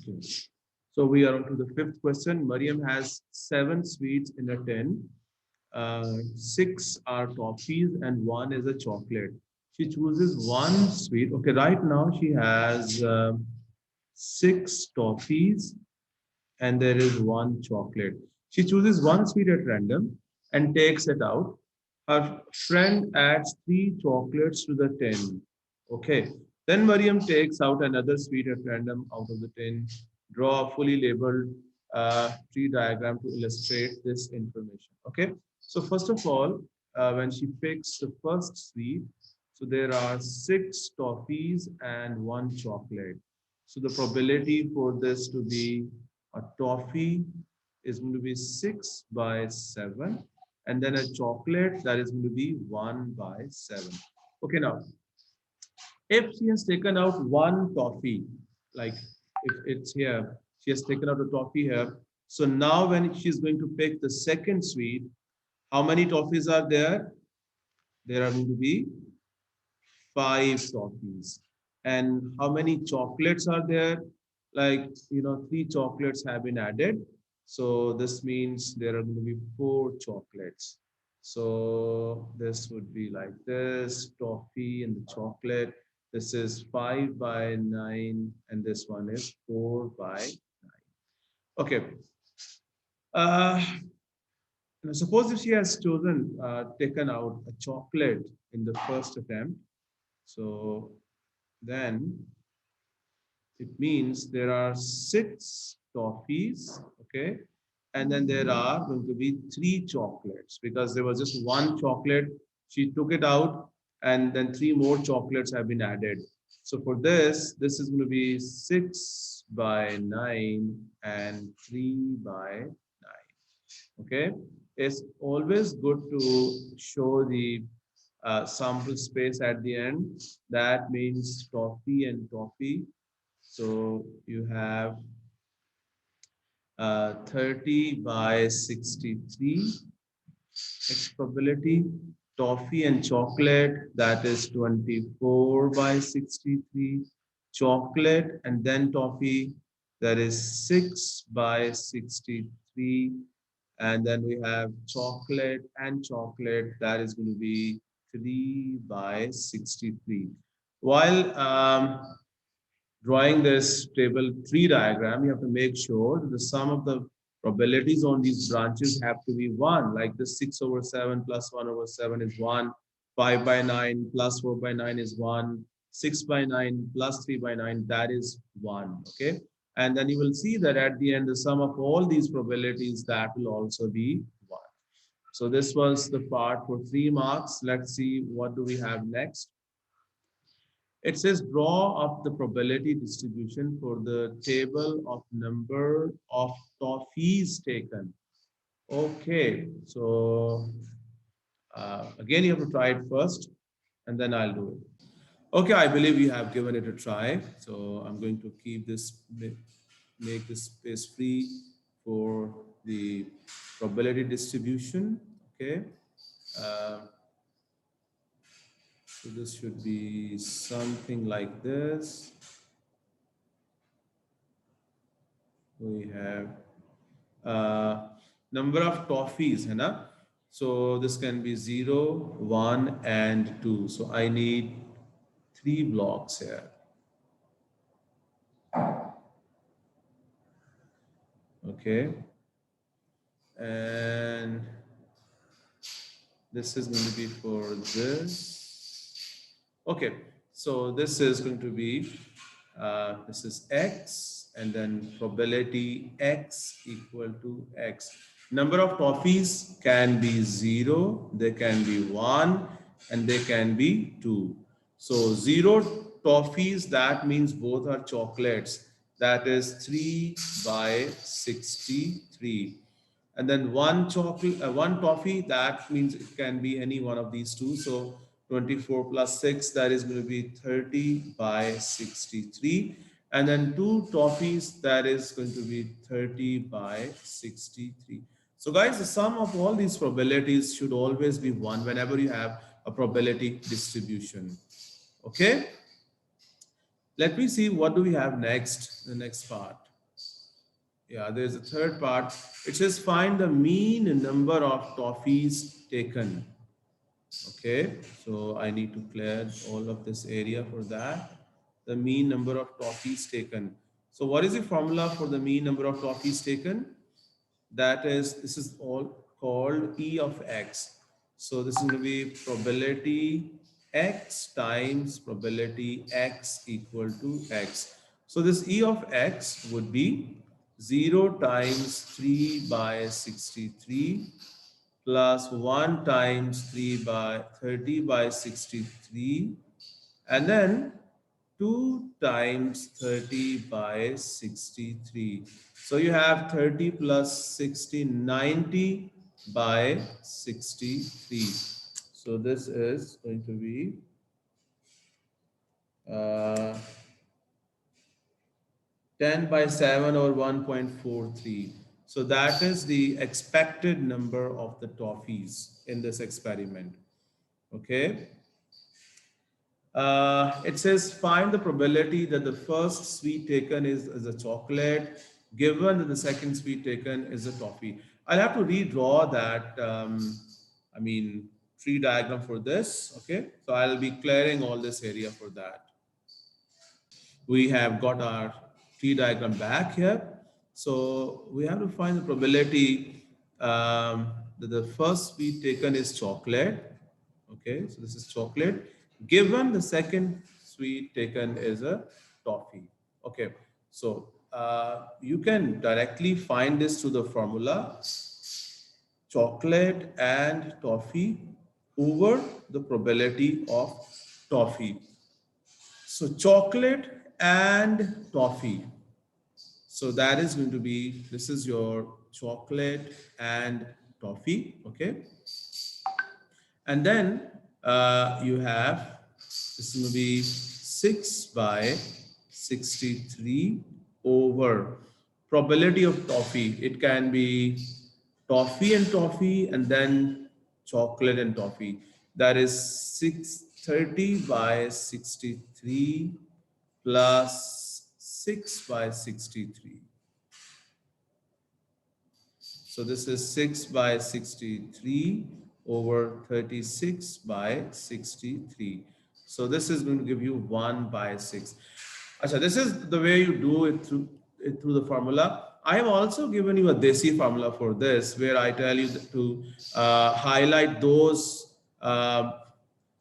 Okay. So we are on to the fifth question. Mariam has 7 sweets in a tin. 6 are toffees and 1 is a chocolate. She chooses one sweet. Okay, right now she has 6 toffees and there is 1 chocolate. She chooses one sweet at random and takes it out. Her friend adds 3 chocolates to the tin. Okay. Then Mariam takes out another sweet at random out of the tin. Draw a fully labeled tree diagram to illustrate this information. Okay. So first of all, when she picks the first sweet, so there are 6 toffees and 1 chocolate. So the probability for this to be a toffee is going to be 6 by 7. And then a chocolate that is going to be 1 by 7. Okay, now, if she has taken out one toffee, like if it's here, she has taken out a toffee here. So now when she's going to pick the second sweet, how many toffees are there? There are going to be 5 toffees. And how many chocolates are there? Like, 3 chocolates have been added. So this means there are going to be 4 chocolates. So this would be like this, toffee and the chocolate. This is 5 by 9, and this one is 4 by 9. Okay. Uh, Suppose if she has taken out a chocolate in the first attempt, so then it means there are 6 toffees, okay? And then there are going to be 3 chocolates because there was just one chocolate. She took it out and then 3 more chocolates have been added. So for this is going to be 6 by 9 and 3 by 9, okay? It's always good to show the sample space at the end. That means toffee and toffee. So you have 30 by 63 X probability. Toffee and chocolate, that is 24 by 63. Chocolate and then toffee, that is 6 by 63. And then we have chocolate and chocolate, that is going to be 3 by 63. While drawing this table tree diagram, you have to make sure that the sum of the probabilities on these branches have to be 1. Like the 6 over 7 plus 1 over 7 is 1. 5 by 9 plus 4 by 9 is 1. 6 by 9 plus 3 by 9, that is 1. Okay. And then you will see that at the end, the sum of all these probabilities, that will also be 1. So this was the part for 3 marks. Let's see what do we have next. It says draw up the probability distribution for the table of number of toffees taken. Okay, so again you have to try it first and then I'll do it. Okay, I believe you have given it a try. So I'm going to keep this, make this space free for the probability distribution. Okay. So this should be something like this. We have number of toffees, है ना? So this can be 0, 1, and 2. So I need 3 blocks here. Okay. And this is going to be for this. Okay. So this is going to be, this is X, and then probability X equal to X. Number of toffees can be 0, they can be 1, and they can be 2. So 0 toffees, that means both are chocolates. That is 3 by 63. And then one chocolate, one toffee, that means it can be any one of these two. So 24 plus 6, that is going to be 30 by 63. And then 2 toffees, that is going to be 30 by 63. So guys, the sum of all these probabilities should always be 1 whenever you have a probability distribution. Okay. Let me see what do we have next, the next part. Yeah, there's a third part. It says find the mean number of toffees taken. Okay, so I need to clear all of this area for that. The mean number of toffees taken. So what is the formula for the mean number of toffees taken? That is, this is all called E of X. So this is going to be probability X times probability X equal to X. So this E of X would be 0 times 3 by 63 plus 1 times 3 by 30 by 63, and then 2 times 30 by 63. So you have 30 plus 60, 90 by 63. So this is going to be uh, 10 by 7 or 1.43. So that is the expected number of the toffees in this experiment. Okay. It says find the probability that the first sweet taken is a chocolate, given that the second sweet taken is a toffee. I'll have to redraw that, I mean, tree diagram for this. Okay, so I'll be clearing all this area for that. We have got our tree diagram back here. So we have to find the probability that the first sweet taken is chocolate. Okay, so this is chocolate. Given the second sweet taken is a toffee. Okay, so you can directly find this through the formula chocolate and toffee over the probability of toffee. So chocolate and toffee. So that is going to be, this is your chocolate and toffee, okay? And then you have, this is going to be 6 by 63 over probability of toffee. It can be toffee and then chocolate and toffee. That is 630 by 63 plus 6 by 63. So this is 6 by 63 over 36 by 63. So this is going to give you 1 by 6. Achha, this is the way you do it through the formula. I have also given you a desi formula for this, where I tell you to highlight those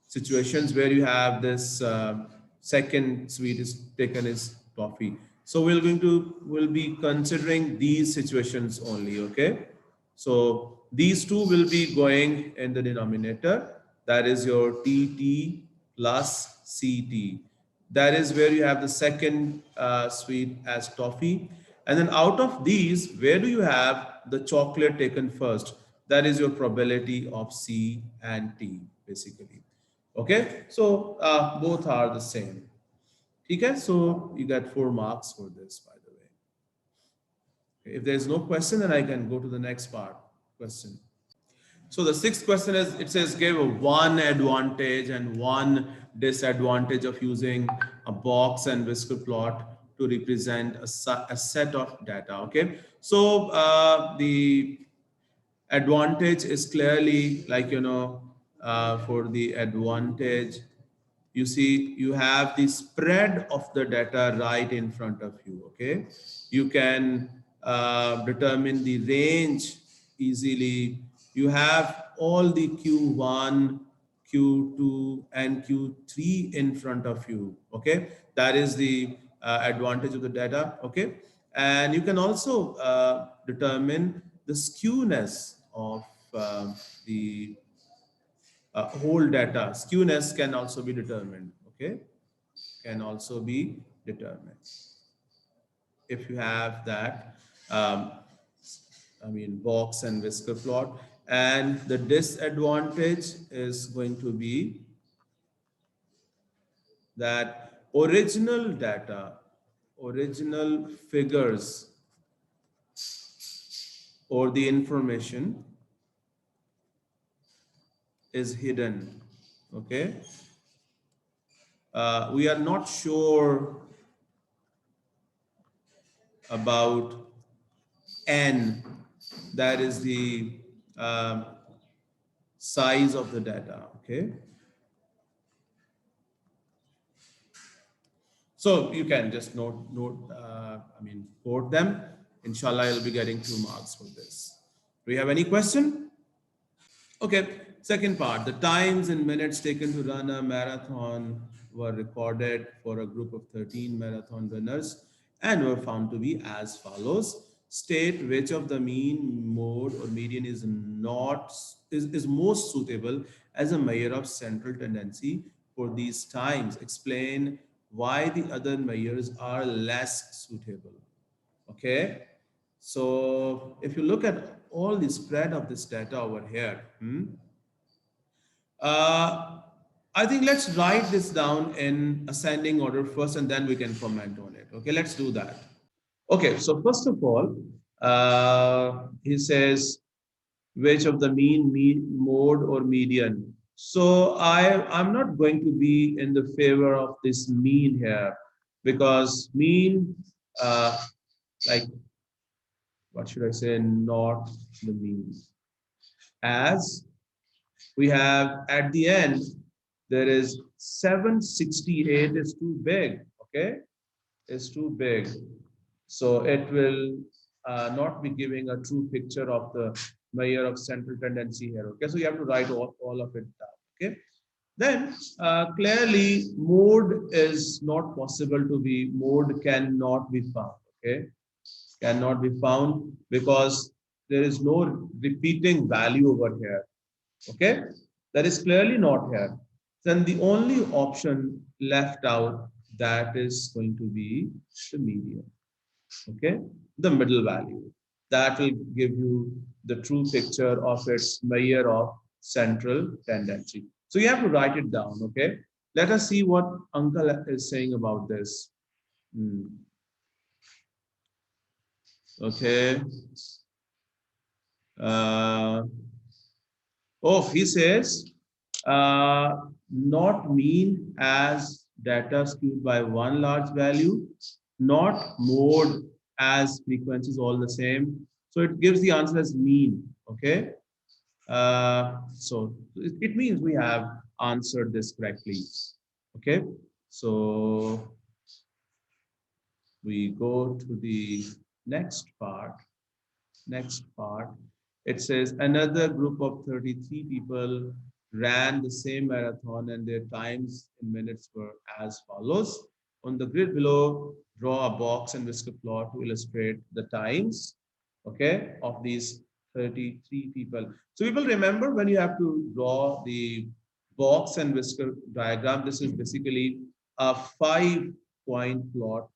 situations where you have this second sweet is taken as toffee. So we'll be considering these situations only. Okay, so these two will be going in the denominator. That is your TT plus CT. That is where you have the second sweet as toffee. And then out of these, where do you have the chocolate taken first? That is your probability of C and T, basically. Okay, so both are the same. Okay, so you get 4 marks for this, by the way. If there's no question, then I can go to the next part. Question. So the sixth question is, it says give one advantage and one disadvantage of using a box and whisker plot to represent a set of data. Okay, so the advantage is clearly like, for the advantage, you see you have the spread of the data right in front of you. Okay, you can determine the range easily. You have all the q1, q2 and q3 in front of you. Okay, that is the advantage of the data. Okay, and you can also determine the skewness of the whole data. Skewness can also be determined. Okay, can also be determined if you have that. Um, I mean, box and whisker plot. And the disadvantage is going to be that original data, original figures, or the information is hidden. Okay, we are not sure about N, that is the size of the data, okay? So you can just quote them. Inshallah, you'll be getting 2 marks for this. Do you have any question? Okay, second part. The times in minutes taken to run a marathon were recorded for a group of 13 marathon runners and were found to be as follows. State which of the mean, mode, or median is most suitable as a measure of central tendency for these times. Explain why the other measures are less suitable. Okay, so if you look at all the spread of this data over here, uh, I think let's write this down in ascending order first and then we can comment on it. Okay, let's do that. Okay, so first of all, he says which of the mean, mode, or median. So I'm not going to be in the favor of this mean here because mean, like, what should I say, not the mean. As we have at the end, there is 768 is too big, okay? It's too big. So it will not be giving a true picture of the measure of central tendency here, okay? So you have to write all of it down, okay? Then clearly mode is not possible to be, mode cannot be found, okay? Cannot be found because there is no repeating value over here. Okay, that is clearly not here. Then the only option left out, that is going to be the median. Okay, the middle value. That will give you the true picture of its measure of central tendency. So you have to write it down. Okay, let us see what Uncle is saying about this. Okay. Uh, oh, he says not mean as data skewed by one large value, not mode as frequency is all the same. So it gives the answer as mean. Okay. So it means we have answered this correctly. Okay. So we go to the next part. Next part, it says another group of 33 people ran the same marathon and their times in minutes were as follows. On the grid below, draw a box and whisker plot to illustrate the times, okay, of these 33 people. So people remember when you have to draw the box and whisker diagram, this is basically a 5-point plot.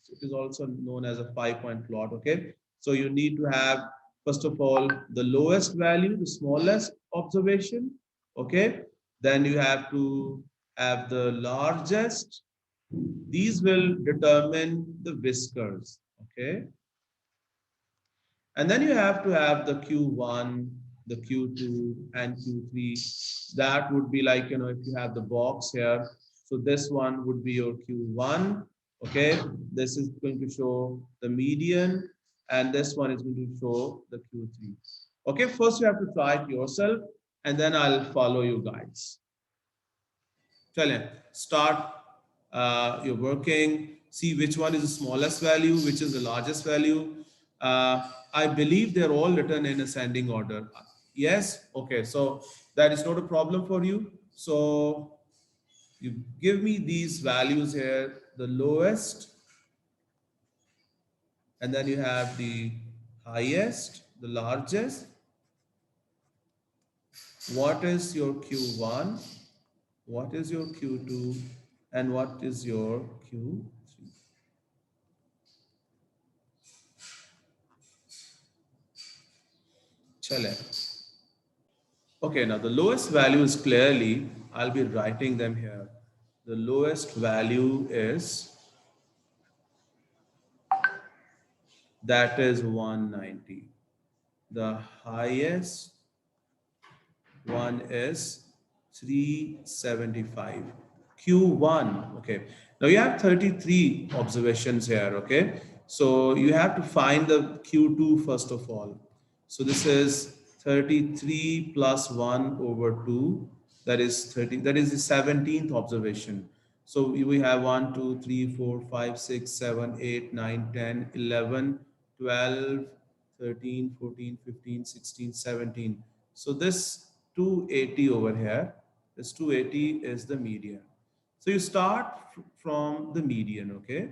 It is also known as a 5-point plot, okay? So you need to have, first of all, the lowest value, the smallest observation, okay? Then you have to have the largest. These will determine the whiskers, okay? And then you have to have the Q1, the Q2, and Q3. That would be like, if you have the box here. So this one would be your Q1. Okay. This is going to show the median. And this one is going to show the Q3. Okay. First, you have to try it yourself. And then I'll follow you guys. Chale, start you're working, see which one is the smallest value, which is the largest value. I believe they're all written in ascending order. Yes? Okay, so that is not a problem for you. So you give me these values here, the lowest, and then you have the highest, the largest. What is your Q1? What is your Q2? And what is your Q3? Chale. Okay, now the lowest value is clearly, I'll be writing them here. The lowest value is, that is 190. The highest one is 375. Q1, okay. Now you have 33 observations here, okay. So you have to find the Q2 first of all. So this is 33 plus 1 over 2. That is 30. That is the 17th observation. So we have 1, 2, 3, 4, 5, 6, 7, 8, 9, 10, 11, 12, 13, 14, 15, 16, 17. So this 280 over here, this 280 is the median. So you start from the median, okay?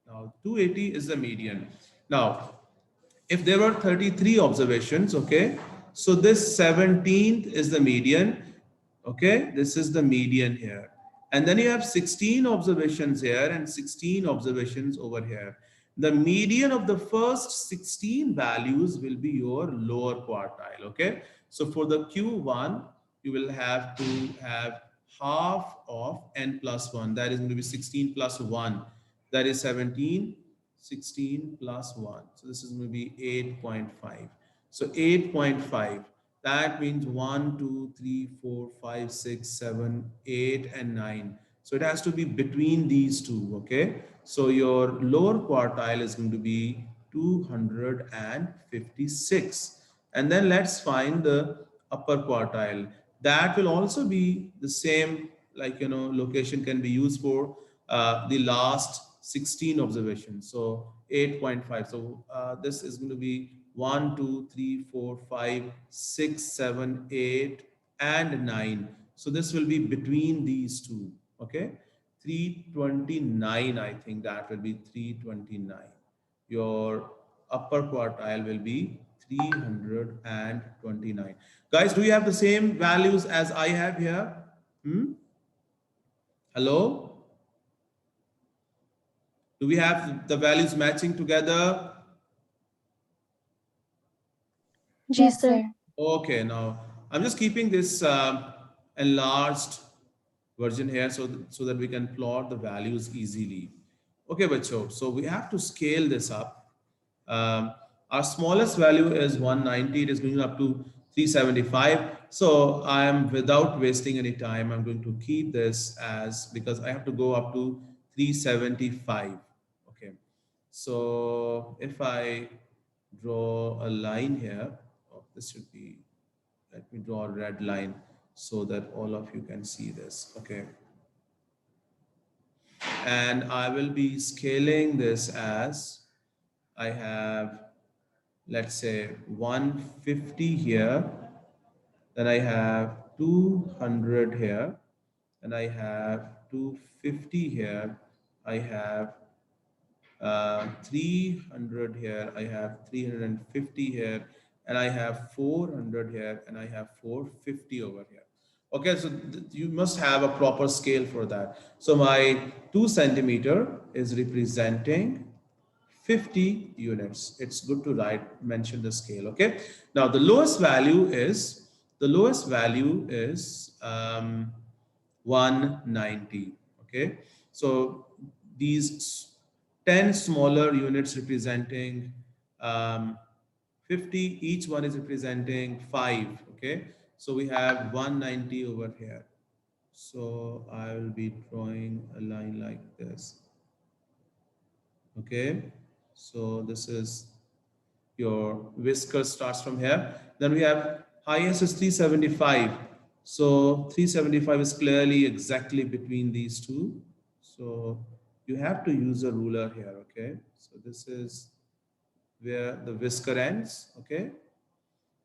Now 280 is the median. Now, if there were 33 observations, okay, so this 17th is the median, okay, this is the median here. And then you have 16 observations here and 16 observations over here. The median of the first 16 values will be your lower quartile, okay. So for the Q1, you will have to have half of n plus 1, that is going to be 16 plus 1, that is 17, 16 plus 1. So this is going to be 8.5. So 8.5, that means 1, 2, 3, 4, 5, 6, 7, 8, and 9. So it has to be between these two, okay? So your lower quartile is going to be 256. And then let's find the upper quartile. That will also be the same, like, location can be used for the last 16 observations. So 8.5. So this is going to be 1, 2, 3, 4, 5, 6, 7, 8, and 9. So this will be between these two. Okay. 329, I think that will be 329. Your upper quartile will be 329. Guys, do you have the same values as I have here? Hmm? Hello? Do we have the values matching together? Yes, Yes, sir. sir. Okay, now I'm just keeping this enlarged version here so that we can plot the values easily. Okay, bacho, so we have to scale this up. Um, our smallest value is 190, it is going up to 375. So I am, without wasting any time, I'm going to keep this as, because I have to go up to 375. Okay, so if I draw a line here, oh, this should be, let me draw a red line so that all of you can see this. Okay, and I will be scaling this as, I have, let's say, 150 here, then I have 200 here, and I have 250 here, I have 300 here, I have 350 here, and I have 400 here, and I have 450 over here. Okay, so you must have a proper scale for that. So my 2 centimeter is representing 50 units. It's good to mention the scale. Okay. Now the lowest value is 190. Okay. So these 10 smaller units representing 50, each one is representing 5. Okay. So we have 190 over here. So I will be drawing a line like this. Okay, so this is your whisker starts from here. Then we have highest is 375. So 375 is clearly exactly between these two. So you have to use a ruler here. Okay, so this is where the whisker ends. Okay,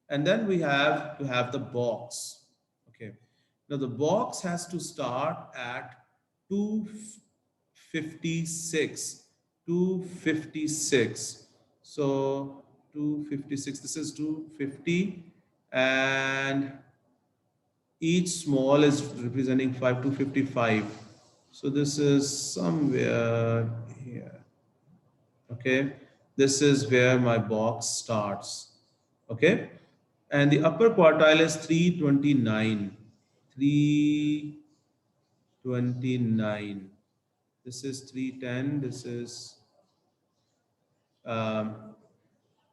and then we have to have the box. Okay, now the box has to start at 256. 256. So 256, this is 250, and each small is representing 5, 255. So this is somewhere here. Okay, this is where my box starts. Okay, and the upper quartile is 329. 329. This is 310. Um,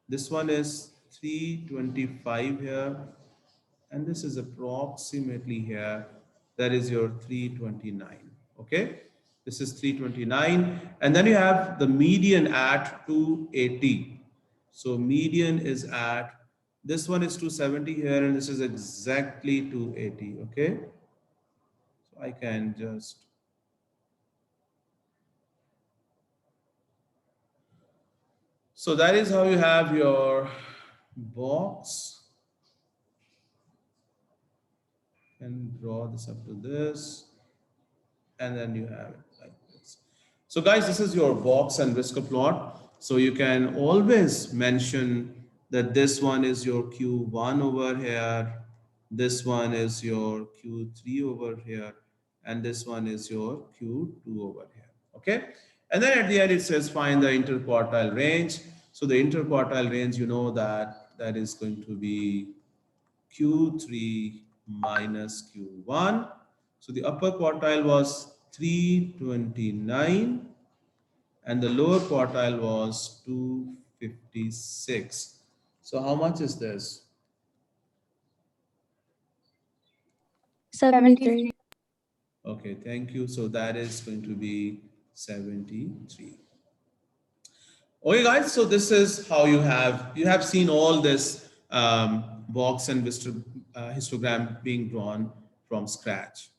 this one is 325 here, and this is approximately here. That is your 329. Okay. This is 329. And then you have the median at 280. So median is at, this one is 270 here, and this is exactly 280. Okay. So I can just, so that is how you have your box. And draw this up to this, and then you have it like this. So guys, this is your box and whisker plot. So you can always mention that this one is your Q1 over here, this one is your Q3 over here, and this one is your Q2 over here. Okay. And then at the end it says find the interquartile range. So the interquartile range, you know that is going to be Q3 minus Q1. So the upper quartile was 329 and the lower quartile was 256. So how much is this? 73. Okay, thank you. So that is going to be 73. Okay, guys. So this is how you have seen all this box and histogram being drawn from scratch.